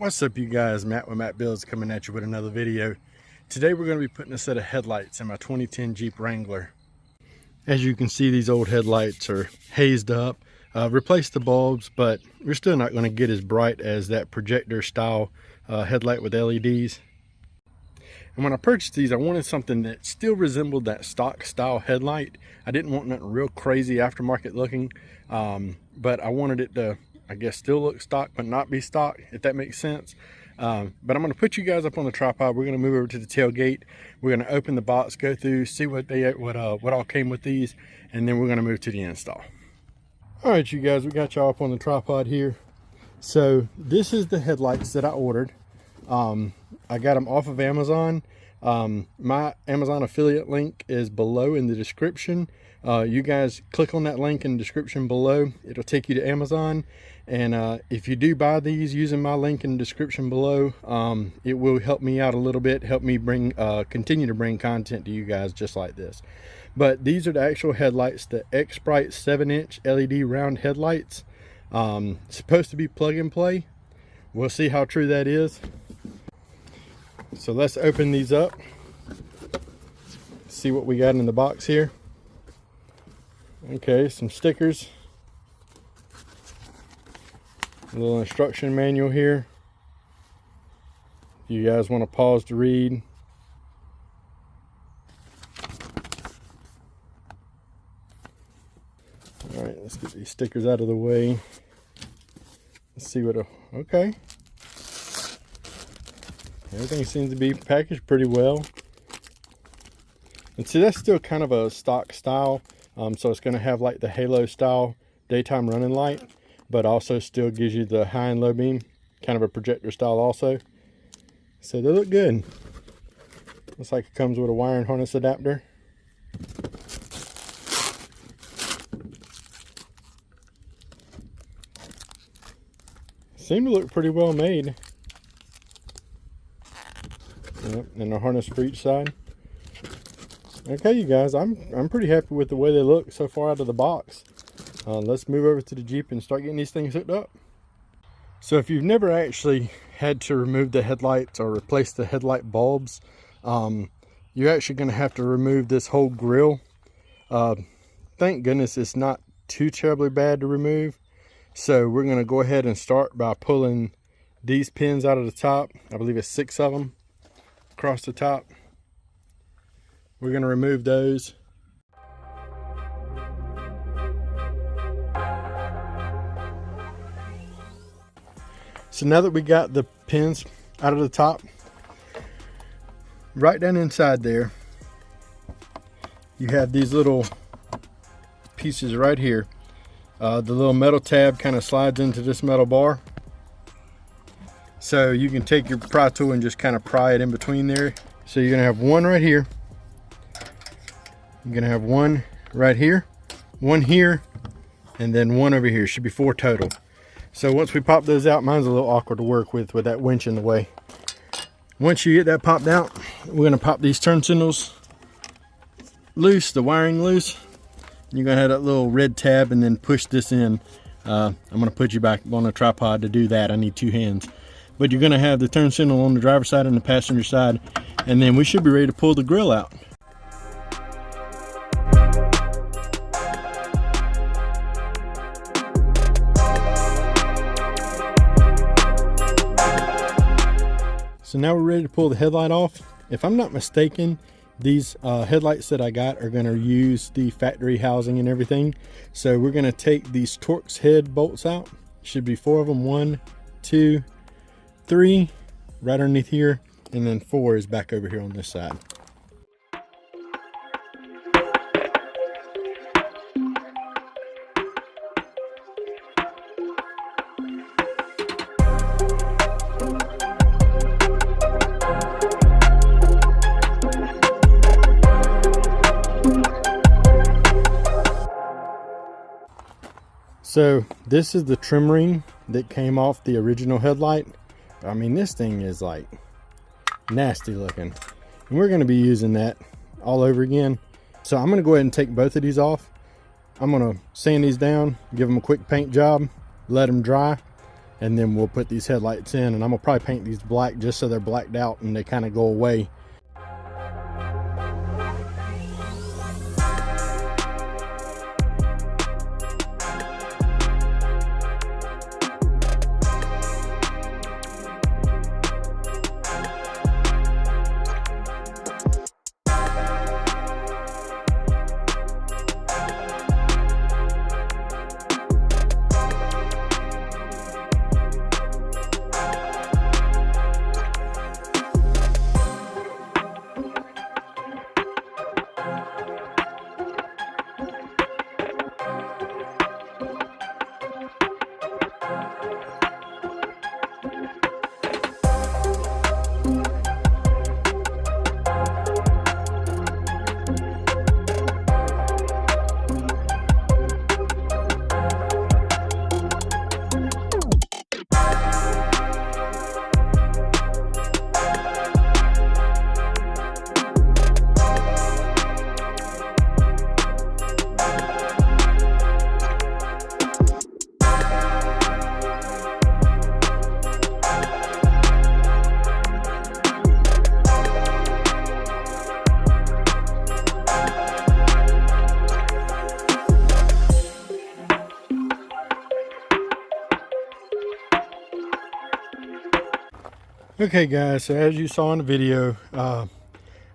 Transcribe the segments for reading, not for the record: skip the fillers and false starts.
What's up, you guys? Matt with Matt Builds coming at you with another video. Today we're going to be putting a set of headlights in my 2010 Jeep Wrangler. As you can see, these old headlights are hazed up. Replaced the bulbs, but we're still not going to get as bright as that projector style headlight with LEDs. And when I purchased these, I wanted something that still resembled that stock style headlight. I didn't want nothing real crazy aftermarket looking, but I wanted it to, I guess, still look stock but not be stock, if that makes sense. But I'm going to put you guys up on the tripod. We're going to move over to the tailgate. We're going to open the box, go through, see what all came with these, and then we're going to move to the install. All right, you guys, we got y'all up on the tripod here. So this is the headlights that I ordered. I got them off of Amazon. My Amazon affiliate link is below in the description. You guys click on that link in the description below. It'll take you to Amazon. And if you do buy these using my link in the description below, it will help me out a little bit, help me continue to bring content to you guys just like this. But these are the actual headlights, the XPRITE 7-inch LED round headlights. Supposed to be plug and play. We'll see how true that is. So let's open these up, see what we got in the box here. Okay, some stickers, a little instruction manual here if you guys want to pause to read. All right, let's get these stickers out of the way. Let's see what okay. Everything seems to be packaged pretty well. And see, that's still kind of a stock style. So it's going to have like the halo style daytime running light, but also still gives you the high and low beam, kind of a projector style also. So they look good. Looks like it comes with a wiring harness adapter. Seem to look pretty well made. Yep, and a harness for each side. Okay, you guys, I'm pretty happy with the way they look so far out of the box. Let's move over to the Jeep and start getting these things hooked up. So if you've never actually had to remove the headlights or replace the headlight bulbs, you're actually going to have to remove this whole grill. Thank goodness it's not too terribly bad to remove. So we're going to go ahead and start by pulling these pins out of the top. I believe it's 6 of them across the top. We're going to remove those. So now that we got the pins out of the top, right down inside there, you have these little pieces right here. The little metal tab kind of slides into this metal bar. So you can take your pry tool and just kind of pry it in between there. So you're going to have one right here. You're going to have one right here, one here, and then one over here. Should be 4 total. So once we pop those out, mine's a little awkward to work with that winch in the way. Once you get that popped out, we're going to pop these turn signals loose, the wiring loose. You're going to have that little red tab and then push this in. I'm going to put you back on the tripod to do that. I need 2 hands. But you're going to have the turn signal on the driver's side and the passenger side, and then we should be ready to pull the grill out. So now we're ready to pull the headlight off. If I'm not mistaken, these headlights that I got are going to use the factory housing and everything. So we're going to take these Torx head bolts out. Should be 4 of them. 1, 2, 3 right underneath here, and then 4 is back over here on this side. So this is the trim ring that came off the original headlight. I mean, this thing is like nasty looking, and we're going to be using that all over again. So I'm going to go ahead and take both of these off. I'm going to sand these down, give them a quick paint job, let them dry, and then we'll put these headlights in, and I'm gonna probably paint these black just so they're blacked out and they kind of go away. Okay guys, so as you saw in the video, I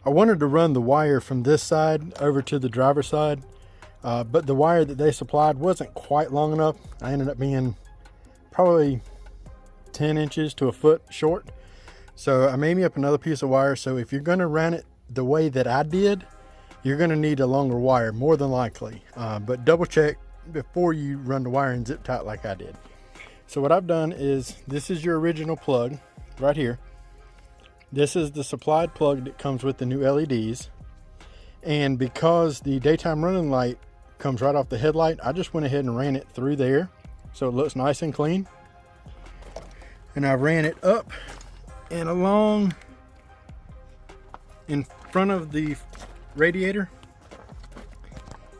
wanted to run the wire from this side over to the driver's side, but the wire that they supplied wasn't quite long enough. I ended up being probably 10 inches to a foot short. So I made me up another piece of wire. So if you're going to run it the way that I did, you're going to need a longer wire, more than likely. But double check before you run the wire and zip tie it like I did. So what I've done is, this is your original plug right here. This is the supplied plug that comes with the new LEDs. And because the daytime running light comes right off the headlight, I just went ahead and ran it through there so it looks nice and clean. And I ran it up and along in front of the radiator,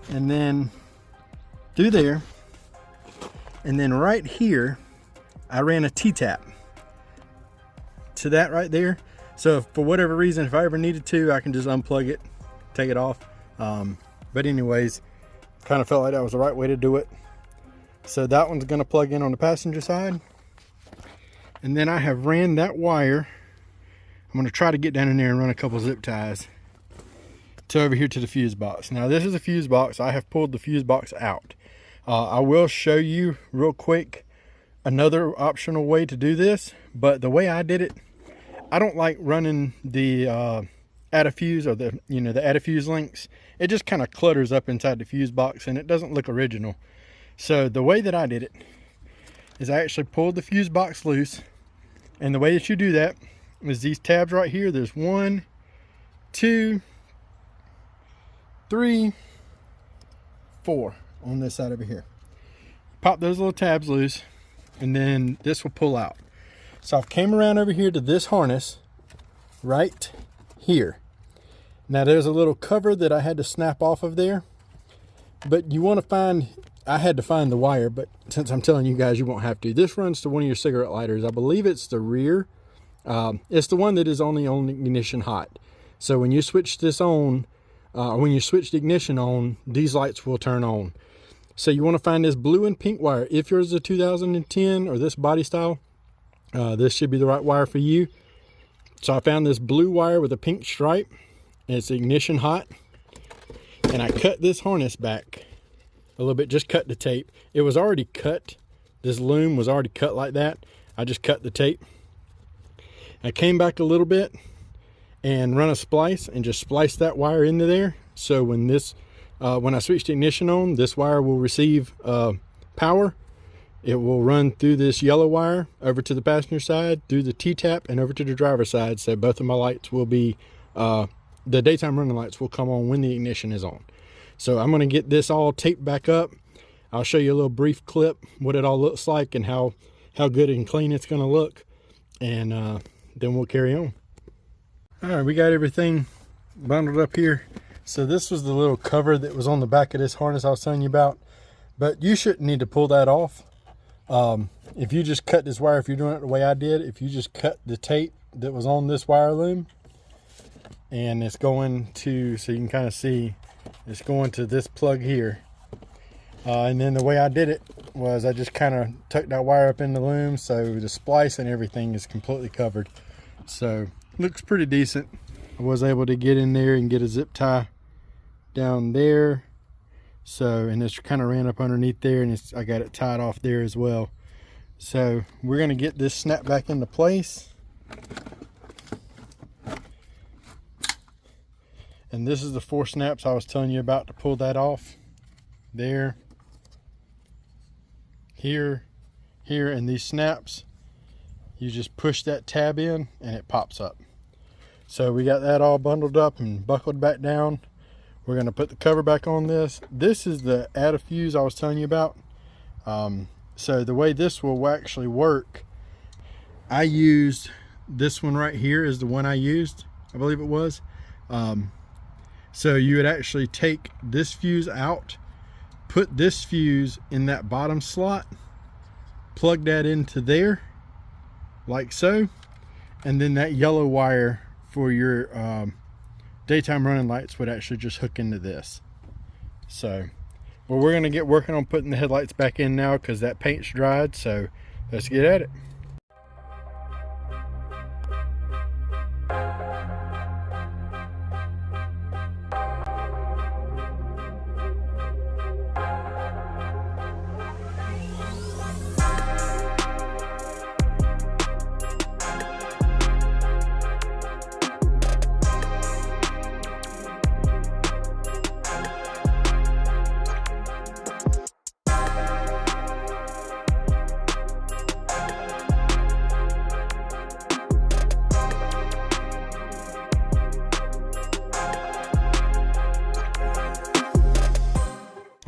and then through there, and then right here I ran a T-tap to that right there. So for whatever reason, if I ever needed to, I can just unplug it, take it off. But anyways, kind of felt like that was the right way to do it. So that one's going to plug in on the passenger side. And then I have ran that wire. I'm going to try to get down in there and run a couple zip ties to over here to the fuse box. Now this is a fuse box. I have pulled the fuse box out. I will show you real quick another optional way to do this, but the way I did it, I don't like running the add a fuse, or the add a fuse links. It just kind of clutters up inside the fuse box and it doesn't look original. So the way that I did it is I actually pulled the fuse box loose, and the way that you do that is these tabs right here. There's 1, 2, 3, 4 on this side over here. Pop those little tabs loose, and then this will pull out. So I've came around over here to this harness right here. Now there's a little cover that I had to snap off of there, but you want to find, I had to find the wire, but since I'm telling you guys, you won't have to. This runs to one of your cigarette lighters. I believe it's the rear. It's the one that is only on ignition hot. So when you switch this on, when you switch the ignition on, these lights will turn on. So you want to find this blue and pink wire. If yours is a 2010 or this body style, this should be the right wire for you. So I found this blue wire with a pink stripe, and it's ignition hot. And I cut this harness back a little bit, just cut the tape. It was already cut. This loom was already cut like that. I just cut the tape. I came back a little bit and run a splice and just splice that wire into there. So when this, when I switch the ignition on, this wire will receive power. It will run through this yellow wire over to the passenger side, through the T-tap, and over to the driver's side. So both of my lights will be, the daytime running lights will come on when the ignition is on. So I'm going to get this all taped back up. I'll show you a little brief clip, what it all looks like and how good and clean it's going to look. And then we'll carry on. All right, we got everything bundled up here. So this was the little cover that was on the back of this harness I was telling you about, but you shouldn't need to pull that off. if you just cut this wire, if you're doing it the way I did, if you just cut the tape that was on this wire loom, and it's going to, so you can kind of see, it's going to this plug here. And then the way I did it was I just kind of tucked that wire up in the loom, so the splice and everything is completely covered. So looks pretty decent. I was able to get in there and get a zip tie down there. So, and it's kind of ran up underneath there, and I got it tied off there as well. So we're going to get this snap back into place. And this is the 4 snaps I was telling you about to pull that off. There, here, here, and these snaps, you just push that tab in and it pops up. So we got that all bundled up and buckled back down. We're going to put the cover back on this. This is the add fuse I was telling you about. So the way this will actually work, I used this one right here is the one I used, I believe it was. So you would actually take this fuse out, put this fuse in that bottom slot, plug that into there like so, and then that yellow wire for your daytime running lights would actually just hook into this. So, well, we're going to get working on putting the headlights back in now because that paint's dried, so let's get at it.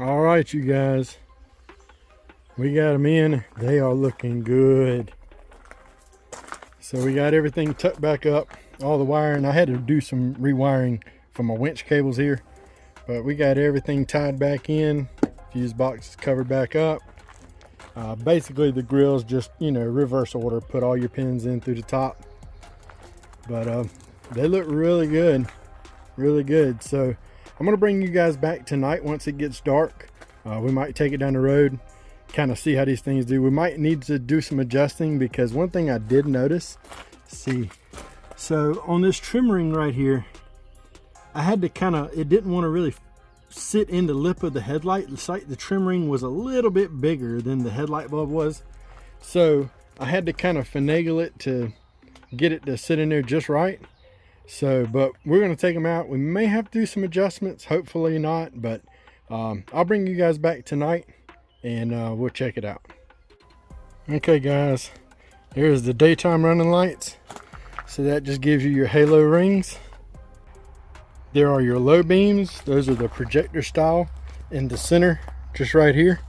All right, you guys, we got them in. They are looking good. So we got everything tucked back up, all the wiring. I had to do some rewiring for my winch cables here, but we got everything tied back in. Fuse box is covered back up. Basically the grill's just, you know, reverse order. Put all your pins in through the top. But they look really good, really good. So I'm going to bring you guys back tonight once it gets dark. We might take it down the road, kind of see how these things do. We might need to do some adjusting because one thing I did notice, see, so on this trim ring right here, I had to kind of, it didn't want to really sit in the lip of the headlight. It's like the trim ring was a little bit bigger than the headlight bulb was. So I had to kind of finagle it to get it to sit in there just right. So, but we're going to take them out. We may have to do some adjustments, hopefully not, but I'll bring you guys back tonight and we'll check it out. Okay guys, here's the daytime running lights. So that just gives you your halo rings. There are your low beams. Those are the projector style in the center, just right here.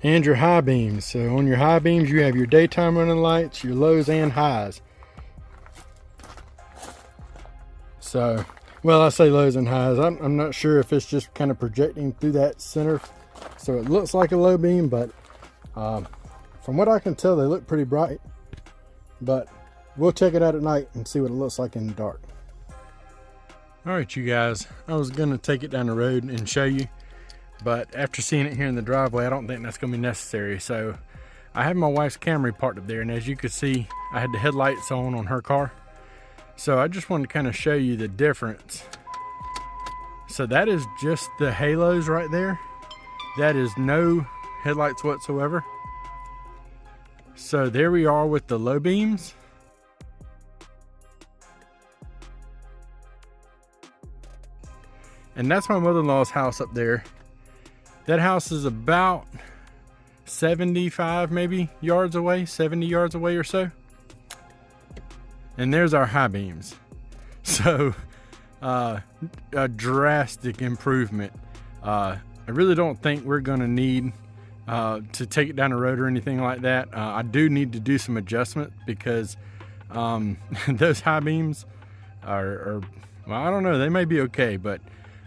And your high beams. So on your high beams, you have your daytime running lights, your lows and highs. So, well, I say lows and highs. I'm not sure if it's just kind of projecting through that center, so it looks like a low beam, but from what I can tell, they look pretty bright. But we'll check it out at night and see what it looks like in the dark. All right, you guys, I was gonna take it down the road and show you, but after seeing it here in the driveway, I don't think that's gonna be necessary. So I have my wife's Camry parked up there, and as you can see, I had the headlights on her car. So I just wanted to kind of show you the difference. So that is just the halos right there. That is no headlights whatsoever. So there we are with the low beams. And that's my mother-in-law's house up there. That house is about 75 maybe yards away, 70 yards away or so. And there's our high beams. So a drastic improvement. I really don't think we're gonna need to take it down the road or anything like that. I do need to do some adjustment because those high beams are, well, I don't know, they may be okay, but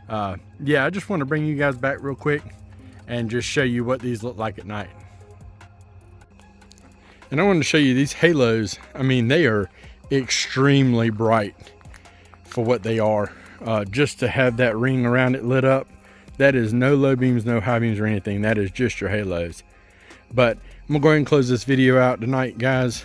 yeah, I just want to bring you guys back real quick and just show you what these look like at night. And I wanted to show you these halos. I mean, they are extremely bright for what they are. Just to have that ring around it lit up, that is no low beams, no high beams or anything. That is just your halos. But I'm gonna go ahead and close this video out tonight, guys.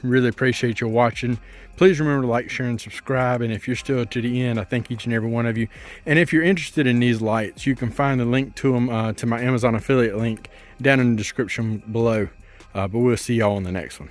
Really appreciate you watching. Please remember to like, share, and subscribe. And if you're still to the end, I thank each and every one of you. And if you're interested in these lights, you can find the link to them, to my Amazon affiliate link, down in the description below. But we'll see y'all on the next one.